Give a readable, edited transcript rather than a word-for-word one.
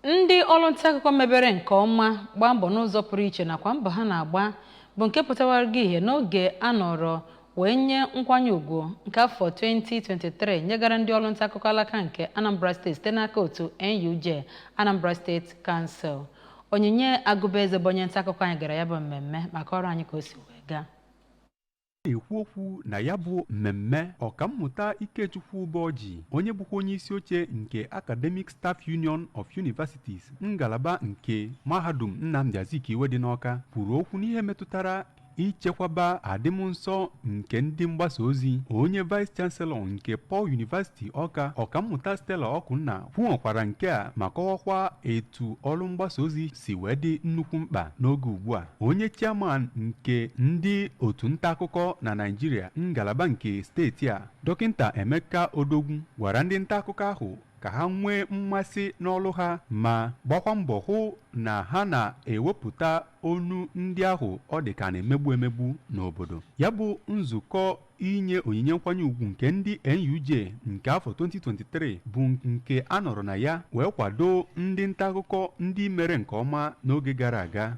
Ndị ọrụ nta akụkọ mebere nke ọma gbaa mbọ n'ụzọ pụrụ iche nakwa mbọ ha na-agba bụ nke pụtawara gị ihe n'oge a nọrọ wee nye nkwanye ùgwù nke afọ 2023 nyegara ndị ọrụ nta akụkọ alaka nke Anambra Steeti site n'aka otu NUJ Anambra State Council. Onyinye Agụbeze bụ onye nta akụkọ anyị gara ya bụ mmemme maka ọrụ anyị ka o si wee gaa. Ekwu okwu na ya bụ mmemme ọkammụta Ikechukwu Ụbọjị onye bụkwa onye isi oche nke Academic Staff Union of Universities ngalaba nke Mahadum Nnamdi Azikiwe dị n'Awka kwuru okwu n'ihe metụtara ichekwaba adịmnsọ nke ndị mgbasa ozi. Onye Vice Chancellor nke Paul University Awka ọkammụta Stella Okunna kwuokwara nke a ma kọwakwa etu ọrụ mgbasa ozi si wee dị nnukwu mkpa n'oge ugbu a. Onye chairman nke ndị otu nta akụkọ na Nigeria ngalaba nke steeti a Dọkịta Emeka Odogwu gwara ndị nta akụkọ ahụ ka ha nwee mmasị n'ọrụ ha ma gbakwa mbọ hụ na ha na-ewepụta onu ndị ahụ ọ dị ka na-emegbu n'obodo. Ya bụ nzukọ inye onyinye nkwanye ùgwù nke ndị NUJ nke afọ 2023 bụ nke a nọrọ na ya wee kwado ndị nta akụkọ ndị mere nke ọma n'oge gara aga.